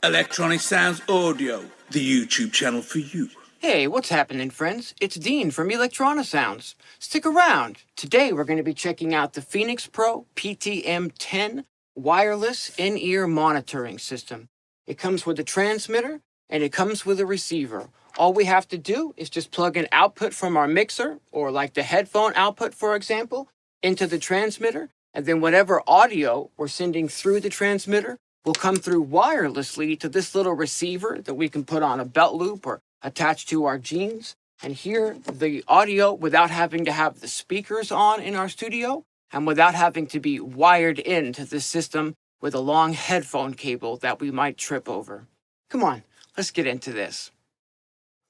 Electronisounds Audio, the YouTube channel for you. Hey, what's happening, friends? It's Dean from Electronisounds. Stick around. Today we're going to be checking out the Phenyx Pro PTM-10 wireless in-ear monitoring system. It comes with a transmitter and it comes with a receiver. All we have to do is just plug an output from our mixer, or like the headphone output, for example, into the transmitter, and then whatever audio we're sending through the transmitter will come through wirelessly to this little receiver that we can put on a belt loop or attach to our jeans and hear the audio without having to have the speakers on in our studio and without having to be wired into the system with a long headphone cable that we might trip over. Come on, let's get into this.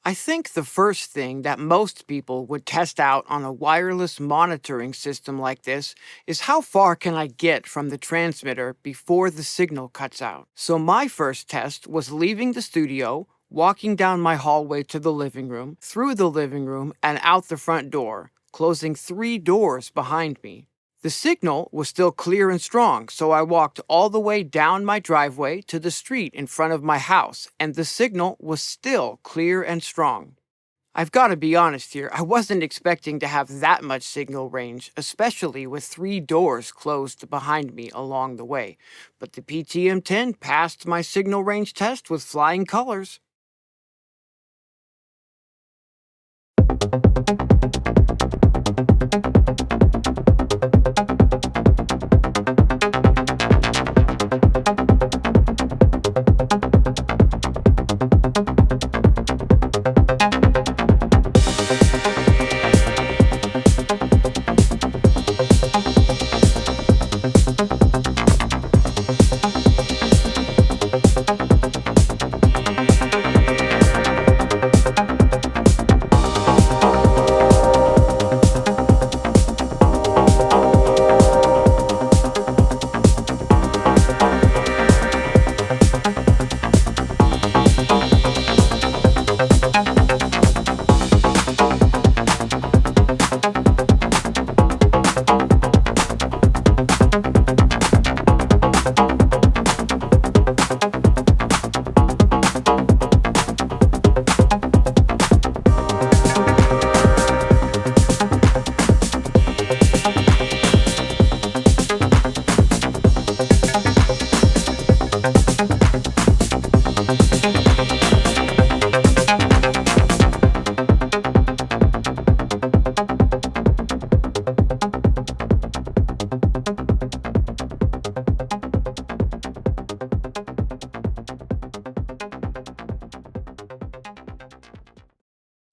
I think the first thing that most people would test out on a wireless monitoring system like this is how far can I get from the transmitter before the signal cuts out. So my first test was leaving the studio, walking down my hallway to the living room, through the living room, and out the front door, closing 3 doors behind me. The signal was still clear and strong, so I walked all the way down my driveway to the street in front of my house, and the signal was still clear and strong. I've got to be honest here, I wasn't expecting to have that much signal range, especially with 3 doors closed behind me along the way, but the PTM-10 passed my signal range test with flying colors.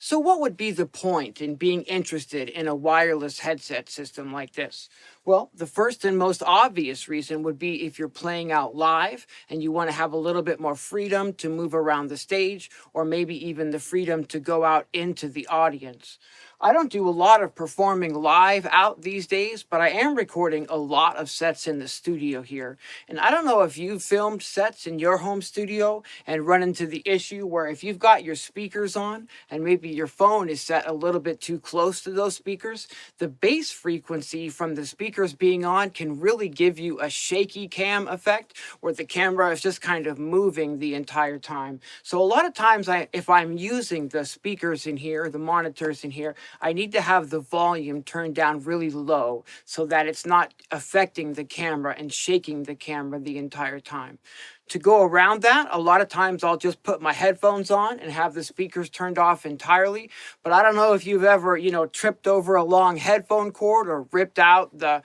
So what would be the point in being interested in a wireless headset system like this? Well, the first and most obvious reason would be if you're playing out live and you want to have a little bit more freedom to move around the stage, or maybe even the freedom to go out into the audience. I don't do a lot of performing live out these days, but I am recording a lot of sets in the studio here. And I don't know if you've filmed sets in your home studio and run into the issue where if you've got your speakers on and maybe your phone is set a little bit too close to those speakers, the bass frequency from the speakers being on can really give you a shaky cam effect where the camera is just kind of moving the entire time. So a lot of times if I'm using the speakers in here, the monitors in here, I need to have the volume turned down really low so that it's not affecting the camera and shaking the camera the entire time. To go around that, a lot of times I'll just put my headphones on and have the speakers turned off entirely. But I don't know if you've ever, tripped over a long headphone cord or ripped out the,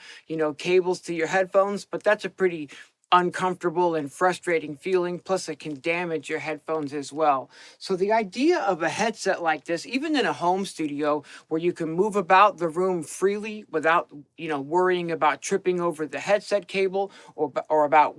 cables to your headphones, but that's a pretty uncomfortable and frustrating feeling, plus it can damage your headphones as well. So the idea of a headset like this, even in a home studio where you can move about the room freely without, worrying about tripping over the headset cable or about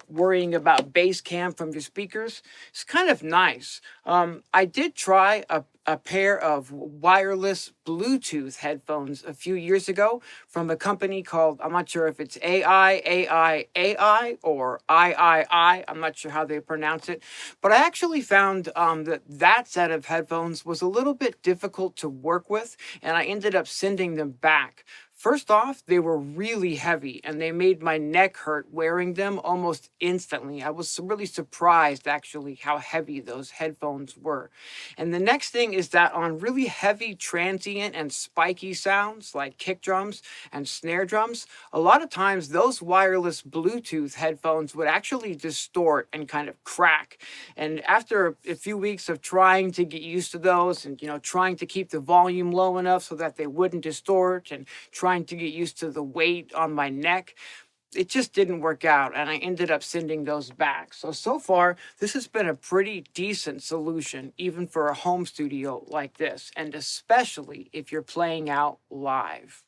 worrying about bass cam from your speakers, it's kind of nice. I did try a pair of wireless Bluetooth headphones a few years ago from a company called, I'm not sure if it's AI or III. I'm not sure how they pronounce it. But I actually found that set of headphones was a little bit difficult to work with, and I ended up sending them back. First off, they were really heavy and they made my neck hurt wearing them almost instantly. I was really surprised actually how heavy those headphones were. And the next thing is that on really heavy transient and spiky sounds like kick drums and snare drums, a lot of times those wireless Bluetooth headphones would actually distort and kind of crack. And after a few weeks of trying to get used to those and, trying to keep the volume low enough so that they wouldn't distort and trying to get used to the weight on my neck, it just didn't work out, and I ended up sending those back. So far, this has been a pretty decent solution, even for a home studio like this, and especially if you're playing out live.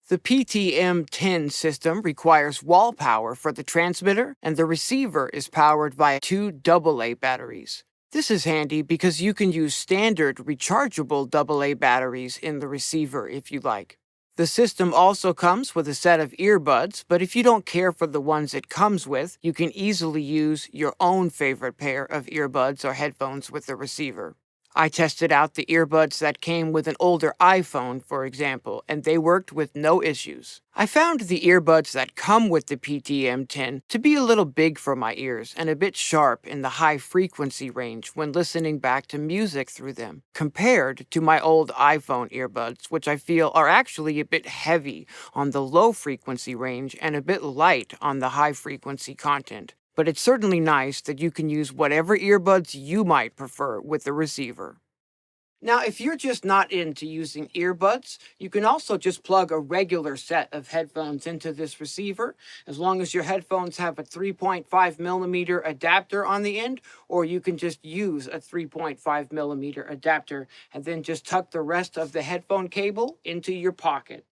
The PTM-10 system requires wall power for the transmitter, and the receiver is powered by 2 AA batteries. This is handy because you can use standard rechargeable AA batteries in the receiver if you like. The system also comes with a set of earbuds, but if you don't care for the ones it comes with, you can easily use your own favorite pair of earbuds or headphones with the receiver. I tested out the earbuds that came with an older iPhone, for example, and they worked with no issues. I found the earbuds that come with the PTM-10 to be a little big for my ears and a bit sharp in the high frequency range when listening back to music through them, compared to my old iPhone earbuds, which I feel are actually a bit heavy on the low frequency range and a bit light on the high frequency content. But it's certainly nice that you can use whatever earbuds you might prefer with the receiver. Now, if you're just not into using earbuds, you can also just plug a regular set of headphones into this receiver, as long as your headphones have a 3.5 millimeter adapter on the end, or you can just use a 3.5 millimeter adapter and then just tuck the rest of the headphone cable into your pocket.